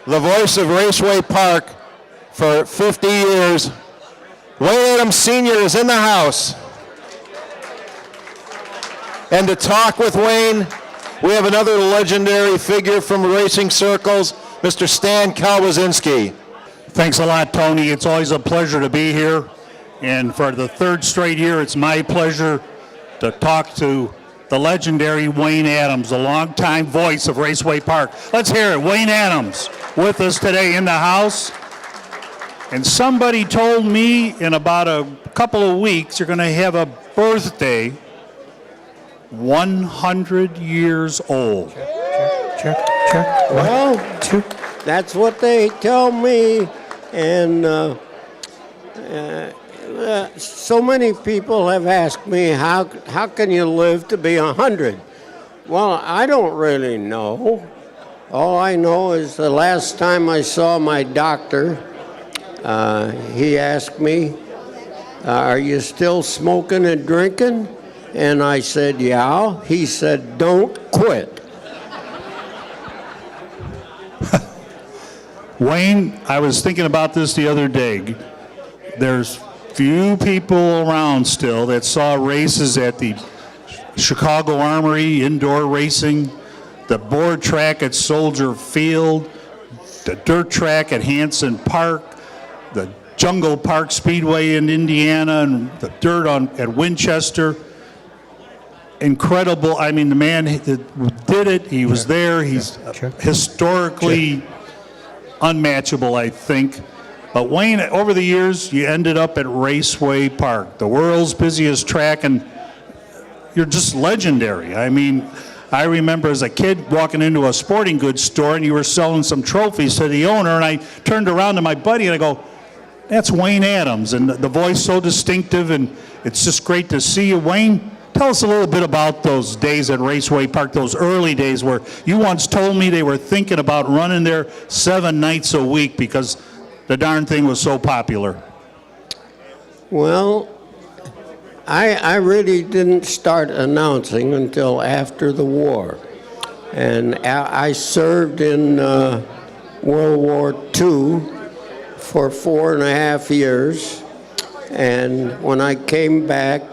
the voice of Raceway Park for 50 years. Wayne Adams Sr. is in the house. And to talk with Wayne, we have another legendary figure from racing circles, Mr. Stan Kalwazinski. Thanks a lot, Tony. It's always a pleasure to be here. And for the third straight year, it's my pleasure to talk to the legendary Wayne Adams, the longtime voice of Raceway Park. Let's hear it. Wayne Adams with us today in the house. And somebody told me in about a couple of weeks you're going to have a birthday 100 years old. Check. Well, that's what they tell me, and so many people have asked me, how can you live to be 100? Well, I don't really know. All I know is the last time I saw my doctor, he asked me, are you still smoking and drinking? And I said, yeah. He said, don't quit. Wayne, I was thinking about this the other day. There's few people around still that saw races at the Chicago Armory, indoor racing, the board track at Soldier Field, the dirt track at Hanson Park, the Jungle Park Speedway in Indiana, and the dirt at Winchester. Incredible. I mean, the man did it. He was there. He's historically unmatchable, I think. But Wayne, over the years, you ended up at Raceway Park, the world's busiest track, and you're just legendary. I mean, I remember as a kid walking into a sporting goods store and you were selling some trophies to the owner, and I turned around to my buddy and I go, that's Wayne Adams, and the voice so distinctive, and it's just great to see you. Wayne, tell us a little bit about those days at Raceway Park, those early days where you once told me they were thinking about running there 7 nights a week because the darn thing was so popular. Well, I really didn't start announcing until after the war. And I served in World War II for 4.5 years. And when I came back,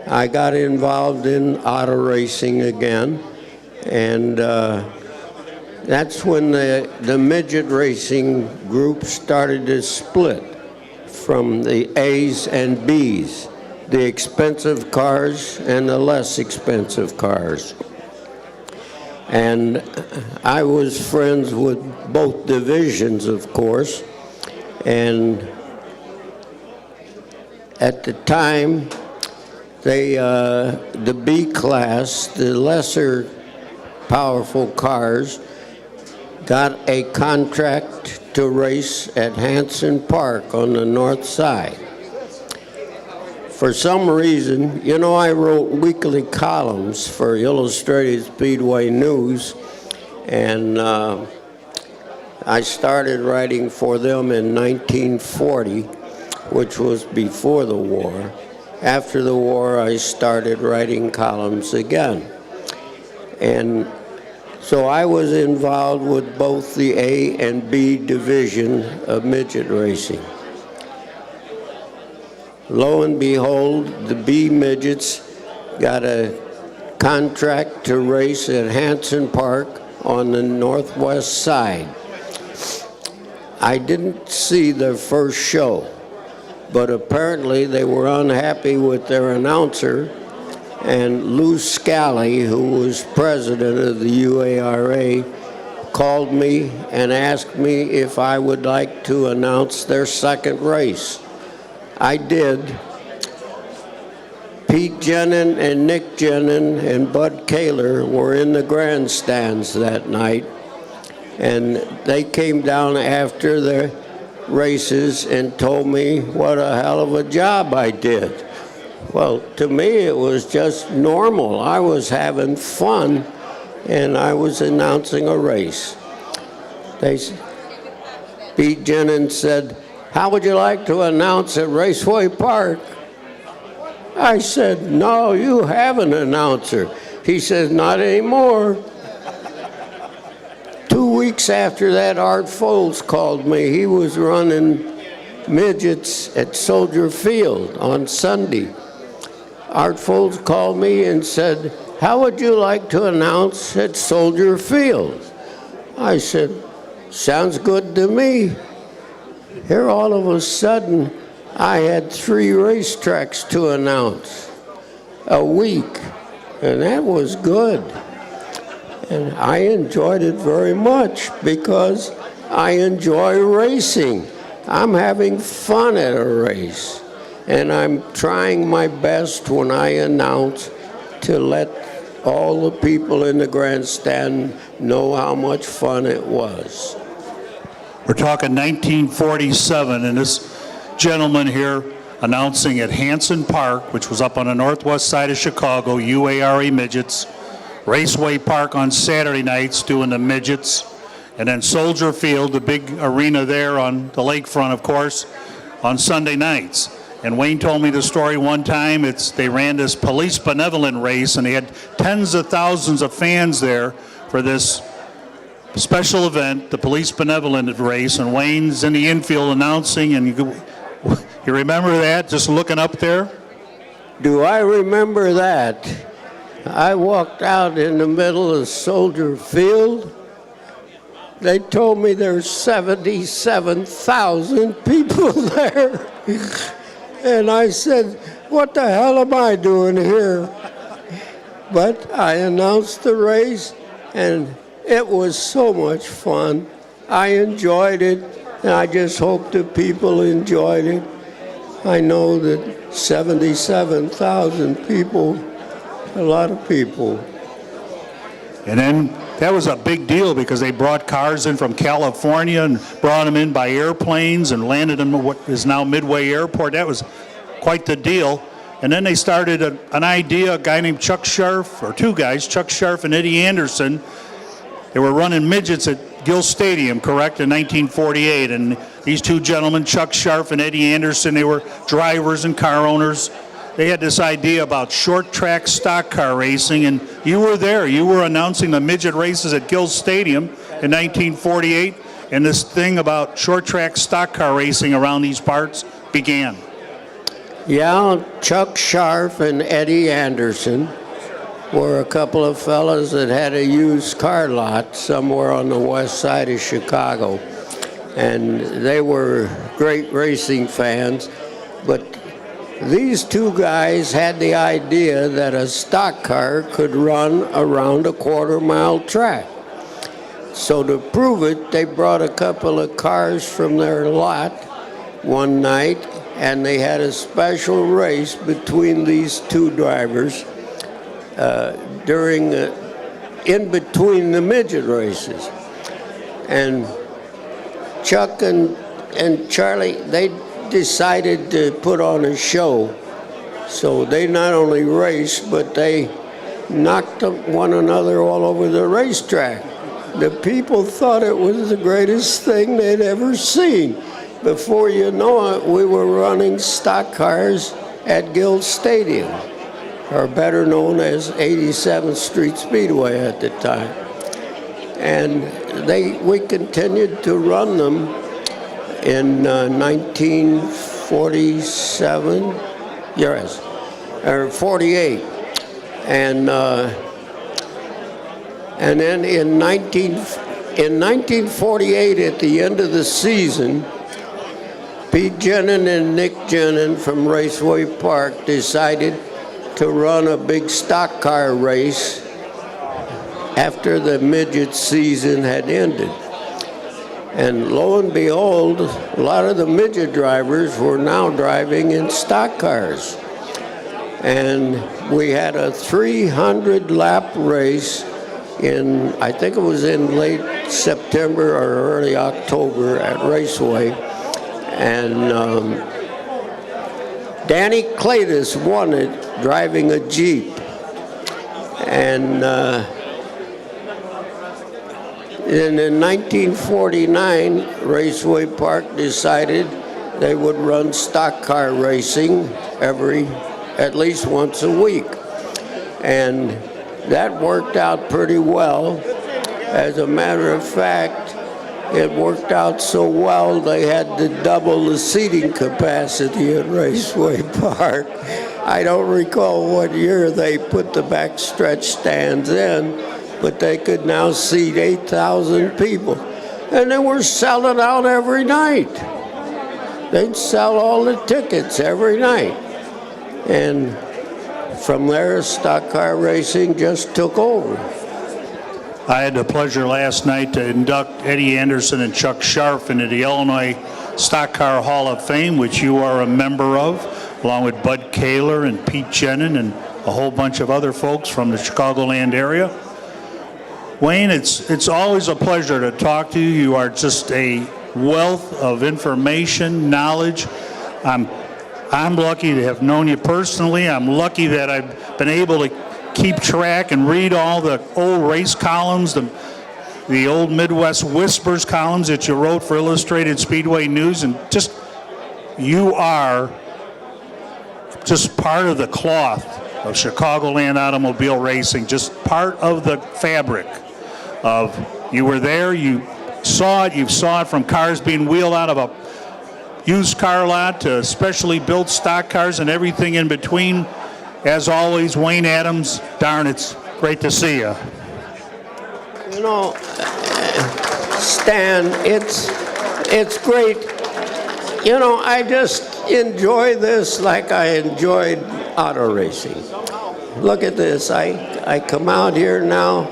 I got involved in auto racing again. And that's when the midget racing group started to split from the A's and B's, the expensive cars and the less expensive cars. And I was friends with both divisions, of course. And at the time, the B class, the lesser powerful cars, got a contract to race at Hanson Park on the north side. For some reason, you know, I wrote weekly columns for Illustrated Speedway News, and I started writing for them in 1940, which was before the war. After the war, I started writing columns again. And so I was involved with both the A and B division of midget racing. Lo and behold, the B midgets got a contract to race at Hanson Park on the northwest side. I didn't see their first show, but apparently they were unhappy with their announcer, and Lou Scally, who was president of the UARA, called me and asked me if I would like to announce their second race. I did. Pete Jenin and Nick Jenin and Bud Kaler were in the grandstands that night, and they came down after the races and told me what a hell of a job I did. Well, to me, it was just normal. I was having fun, and I was announcing a race. Pete Jenin said, "How would you like to announce at Raceway Park?" I said, "No, you have an announcer." He says, "Not anymore." weeks after that, Art Foles called me. He was running midgets at Soldier Field on Sunday. Art Foles called me and said, "How would you like to announce at Soldier Field?" I said, "Sounds good to me." Here all of a sudden, I had 3 racetracks to announce a week, and that was good. And I enjoyed it very much because I enjoy racing. I'm having fun at a race, and I'm trying my best when I announce to let all the people in the grandstand know how much fun it was. We're talking 1947, and this gentleman here announcing at Hanson Park, which was up on the northwest side of Chicago, UARE Midgets, Raceway Park on Saturday nights doing the midgets, and then Soldier Field, the big arena there on the lakefront, of course, on Sunday nights. And Wayne told me the story one time. They ran this police benevolent race, and they had tens of thousands of fans there for this special event, the police benevolent race, and Wayne's in the infield announcing, and you remember that, just looking up there? Do I remember that? I walked out in the middle of Soldier Field. They told me there's 77,000 people there. And I said, "What the hell am I doing here?" But I announced the race, and it was so much fun. I enjoyed it, and I just hope the people enjoyed it. I know that 77,000 people, a lot of people. And then that was a big deal because they brought cars in from California and brought them in by airplanes and landed them at what is now Midway Airport. That was quite the deal. And then they started an idea, a guy named Chuck Scharf, or 2 guys, Chuck Scharf and Eddie Anderson. They were running midgets at Gill Stadium, correct, in 1948. And these 2 gentlemen, Chuck Scharf and Eddie Anderson, they were drivers and car owners. They had this idea about short track stock car racing, and you were there. You were announcing the midget races at Gill Stadium in 1948, and this thing about short track stock car racing around these parts began. Yeah, Chuck Scharf and Eddie Anderson were a couple of fellas that had a used car lot somewhere on the west side of Chicago. And they were great racing fans, but these 2 guys had the idea that a stock car could run around a quarter-mile track. So to prove it, they brought a couple of cars from their lot one night, and they had a special race between these 2 drivers in between the midget races. And Chuck and Charlie, they decided to put on a show. So they not only raced, but they knocked one another all over the racetrack. The people thought it was the greatest thing they'd ever seen. Before you know it, we were running stock cars at Gill Stadium, or better known as 87th Street Speedway at the time. And we continued to run them in 1947, yes, or 48. And then in 1948, at the end of the season, Pete Jenin and Nick Jenin from Raceway Park decided to run a big stock car race after the midget season had ended. And lo and behold, a lot of the midget drivers were now driving in stock cars. And we had a 300-lap race in, I think it was in late September or early October at Raceway. And Danny Claytis won it driving a Jeep. And in 1949, Raceway Park decided they would run stock car racing at least once a week. And that worked out pretty well. As a matter of fact, it worked out so well they had to double the seating capacity at Raceway Park. I don't recall what year they put the backstretch stands in, but they could now seat 8,000 people. And they were selling out every night. They'd sell all the tickets every night. And from there, stock car racing just took over. I had the pleasure last night to induct Eddie Anderson and Chuck Scharf into the Illinois Stock Car Hall of Fame, which you are a member of, along with Bud Kaler and Pete Jenin and a whole bunch of other folks from the Chicagoland area. Wayne, it's always a pleasure to talk to you. You are just a wealth of information, knowledge. I'm lucky to have known you personally. I'm lucky that I've been able to keep track and read all the old race columns, the old Midwest Whispers columns that you wrote for Illustrated Speedway News, and just you are just part of the cloth of Chicagoland automobile racing, just part of the fabric of, you were there, you saw it from cars being wheeled out of a used car lot to specially built stock cars and everything in between. As always, Wayne Adams, darn, it's great to see you. You know, Stan, it's great. You know, I just enjoy this like I enjoyed auto racing. Look at this. I come out here now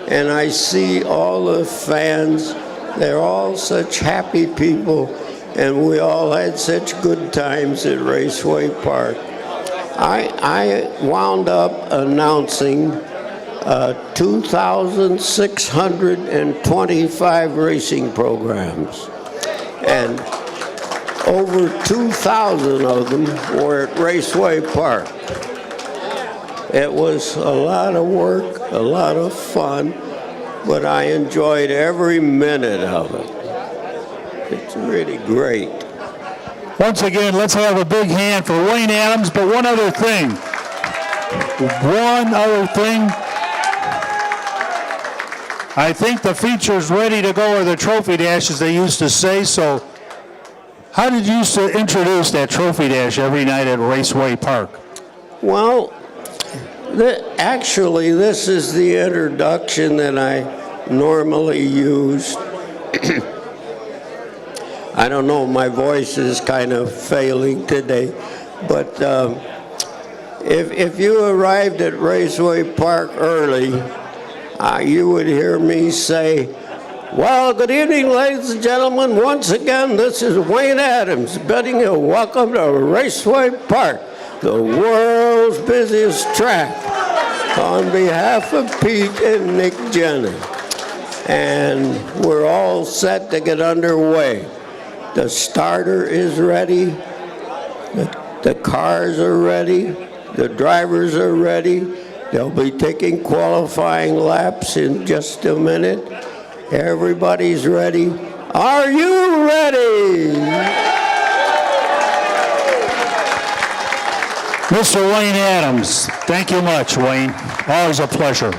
and I see all the fans. They're all such happy people, and we all had such good times at Raceway Park. I wound up announcing 2,625 racing programs, and over 2,000 of them were at Raceway Park. It was a lot of work, a lot of fun, but I enjoyed every minute of it. It's really great. Once again, let's have a big hand for Wayne Adams, but one other thing. I think the feature's ready to go, or the trophy dash, as they used to say. So how did you used to introduce that trophy dash every night at Raceway Park? Well, actually, this is the introduction that I normally use. I don't know, my voice is kind of failing today, but if you arrived at Raceway Park early, you would hear me say, "Well, good evening, ladies and gentlemen. Once again, this is Wayne Adams bidding you welcome to Raceway Park, the world's busiest track, on behalf of Pete and Nick Jenin." And we're all set to get underway. The starter is ready, the cars are ready, the drivers are ready. They'll be taking qualifying laps in just a minute. Everybody's ready. Are you ready? Mr. Wayne Adams, thank you much, Wayne. Always a pleasure.